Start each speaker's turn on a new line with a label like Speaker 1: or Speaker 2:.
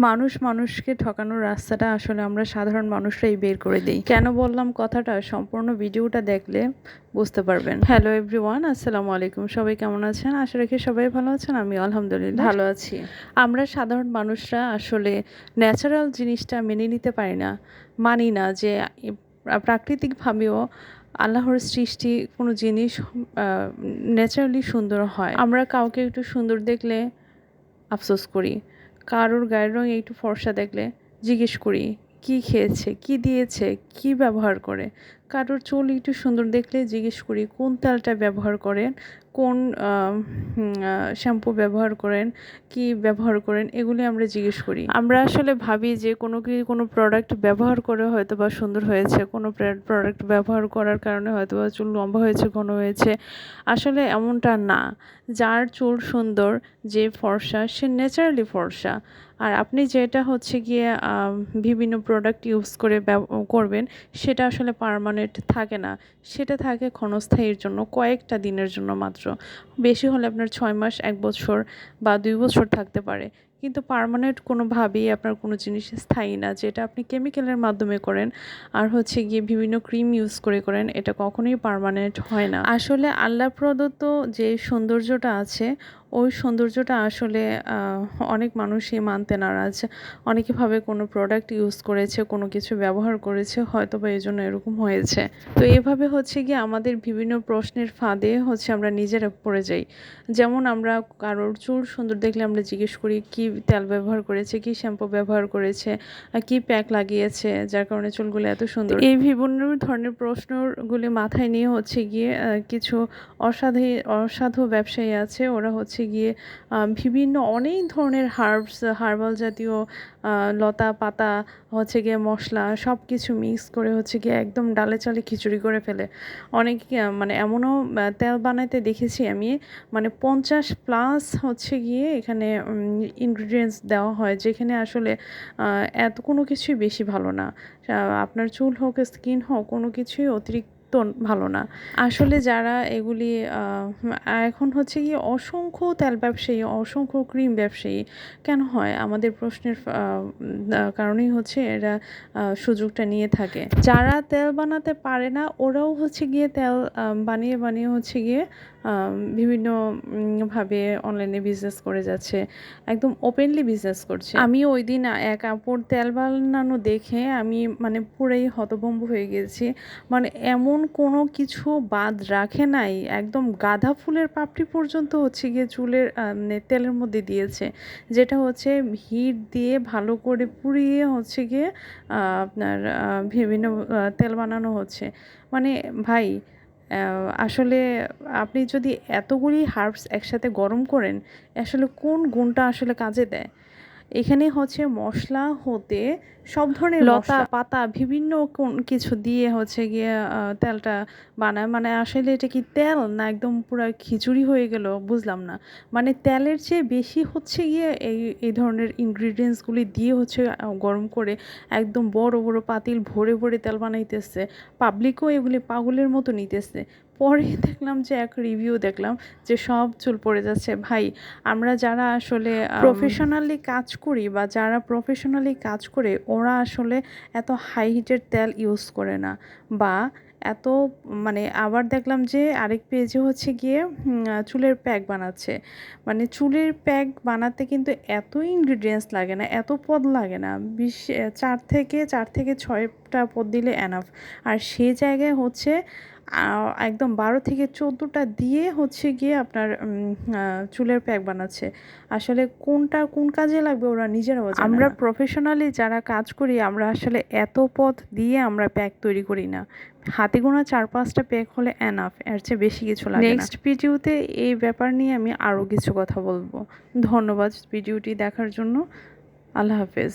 Speaker 1: মানুষ মানুষকে ঠকানোর রাস্তাটা আসলে আমরা সাধারণ মানুষরাই বের করে দিই। কেন বললাম কথাটা, সম্পূর্ণ ভিডিওটা দেখলে বুঝতে পারবেন। হ্যালো এভরিওয়ান, আসসালামু আলাইকুম। সবাই কেমন আছেন? আশা রাখি সবাই ভালো আছেন। আমি আলহামদুলিল্লাহ ভালো আছি। আমরা সাধারণ মানুষরা আসলে ন্যাচারাল জিনিসটা মেনে নিতে পারি না, মানি না যে প্রাকৃতিকভাবেও আল্লাহর সৃষ্টি কোনো জিনিস ন্যাচারালি সুন্দর হয়। আমরা কাউকে একটু সুন্দর দেখলে আফসোস করি, কারোর গায়ের রং একটু ফর্সা দেখলে জিজ্ঞেস করি কি খেয়েছে, কি দিয়েছে, কি ব্যবহার করে। কারোর চুল একটু সুন্দর দেখলে জিজ্ঞেস করি কোন তেলটা ব্যবহার করেন, কোন শ্যাম্পু ব্যবহার করেন, কি ব্যবহার করেন, এগুলি আমরা জিজ্ঞেস করি। আমরা আসলে ভাবি যে কোনো প্রোডাক্ট ব্যবহার করে হয়তো বা সুন্দর হয়েছে, কোনো প্রোডাক্ট ব্যবহার করার কারণে হয়তো বা চুল লম্বা হয়েছে, ঘন হয়েছে। আসলে এমনটা না। যার চুল সুন্দর, যে ফর্সা, সে ন্যাচারালি ফর্সা। আর আপনি যেটা হচ্ছে গিয়ে বিভিন্ন প্রোডাক্ট ইউজ করে করবেন, সেটা আসলে পার্মানেন্ট থাকে না। সেটা থাকে ক্ষণস্থায়ীর জন্য, কয়েকটা দিনের জন্য মাত্র। বেশি হলে আপনার 6 মাস, 1 বছর বা 2 বছর থাকতে পারে। কিন্তু পার্মানেন্ট কোনোভাবেই আপনার কোনো জিনিস স্থায়ী না। যেটা আপনি কেমিক্যালের মাধ্যমে করেন আর হচ্ছে গিয়ে বিভিন্ন ক্রিম ইউজ করেন, এটা কখনোই পার্মানেন্ট হয় না। আসলে আল্লাহ প্রদত্ত যে সৌন্দর্যটা আছে, ওই সৌন্দর্যটা আসলে অনেক মানুষই মানতে নারাজ। অনেকে ভাবে কোনো প্রোডাক্ট ইউজ করেছে, কোনো কিছু ব্যবহার করেছে, হয়তো বা এই জন্য এরকম হয়েছে। তো এভাবে হচ্ছে গিয়ে আমাদের বিভিন্ন প্রশ্নের ফাঁদে হচ্ছে আমরা নিজেরা পড়ে যাই। যেমন আমরা কারোর চুল সুন্দর দেখলে আমরা জিজ্ঞেস করি কি তেল ব্যবহার করেছে, কি শ্যাম্পু ব্যবহার করেছে, কি প্যাক লাগিয়েছে যার কারণে চুলগুলো এত সুন্দর। এই বিভিন্ন ধরনের প্রশ্নগুলি মাথায় নিয়ে হচ্ছে গিয়ে কিছু অসাধু ব্যবসায়ী আছে, ওরা হচ্ছে গিয়ে বিভিন্ন অনেক ধরনের হার্বাল জাতীয় লতা পাতা হচ্ছে গিয়ে মশলা সব কিছু মিক্স করে হচ্ছে গিয়ে একদম ডালে চালে খিচুড়ি করে ফেলে। অনেক মানে এমনও তেল বানাইতে দেখেছি আমি, মানে 50+ হচ্ছে গিয়ে এখানে ইনগ্রিডিয়েন্টস দেওয়া হয়, যেখানে আসলে এত কোনো কিছুই বেশি ভালো না। আপনার চুল হোক, স্কিন হোক, কোনো কিছুই অতিরিক্ত ভালো না। আসলে যারা এগুলি এখন হচ্ছে গিয়ে অসংখ্য তেল ব্যবসায়ী, অসংখ্য ক্রিম ব্যবসায়ী কেন হয়? আমাদের প্রশ্নের কারণেই হচ্ছে এরা সুযোগটা নিয়ে থাকে। যারা তেল বানাতে পারে না, ওরাও হচ্ছে গিয়ে তেল বানিয়ে হচ্ছে গিয়ে বিভিন্ন ভাবে অনলাইনে বিজনেস করে যাচ্ছে, একদম ওপেনলি বিজনেস করছে। আমি ওই দিন এক আপুর তেল বানানো দেখে আমি মানে পুরাই হতভম্ব হয়ে গেছি। মানে এমন কোনো কিছু বাদ রাখে নাই, একদম গাঁদা ফুলের পাপড়ি পর্যন্ত হচ্ছে গিয়ে চুলের তেলের মধ্যে দিয়েছে, যেটা হচ্ছে হিট দিয়ে ভালো করে পুড়িয়ে হচ্ছে গিয়ে আপনার বিভিন্ন তেল বানানো হচ্ছে। মানে ভাই, আসলে আপনি যদি এতগুলি হার্বস একসাথে গরম করেন, আসলে কোন গুণটা আসলে কাজে দেয়? এখানে হচ্ছে মশলা হতে সব ধরনের লতা পাতা বিভিন্ন কিছু দিয়ে হচ্ছে গিয়ে তেলটা বানায়। মানে আসলে এটা কি তেল না একদম পুরো খিচুড়ি হয়ে গেল, বুঝলাম না। মানে তেলের চেয়ে বেশি হচ্ছে গিয়ে এই ধরনের ইনগ্রিডিয়েন্টসগুলি দিয়ে হচ্ছে গরম করে একদম বড় বড় পাতিল ভরে ভরে তেল বানাইতেছে। পাবলিকও এগুলি পাগলের মতো নিতেছে। পরে দেখলাম যে এক রিভিউ দেখলাম যে সব চুল পড়ে যাচ্ছে। ভাই, আমরা যারা আসলে প্রফেশনালি কাজ করি বা যারা প্রফেশনালি কাজ করে, ওরা আসলে এত হাই হিটের তেল ইউজ করে না। বা এত মানে আবার দেখলাম যে আরেক পেজে হচ্ছে গিয়ে চুলের প্যাক বানাচ্ছে। মানে চুলের প্যাক বানাতে কিন্তু এত ইনগ্রিডিয়েন্টস লাগে না, এত পদ লাগে না। 4 থেকে 6টা পদ দিলে এনাফ। আর সেই জায়গায় হচ্ছে একদম 12 থেকে 14টা দিয়ে হচ্ছে গিয়ে আপনার চুলের প্যাক বানাচ্ছে। আসলে কোনটা কোন কাজে লাগবে ওরা নিজেরাও জানে না। আমরা প্রফেশনালি যারা কাজ করি, আমরা আসলে এত পদ দিয়ে আমরা প্যাক তৈরি করি না। হাতে গোনা 4-5টা প্যাক হলে এনাফ, এর চেয়ে বেশি কিছু লাগে না। নেক্সট ভিডিওতে এই ব্যাপার নিয়ে আমি আরও কিছু কথা বলবো। ধন্যবাদ ভিডিওটি দেখার জন্য। আল্লাহ হাফেজ।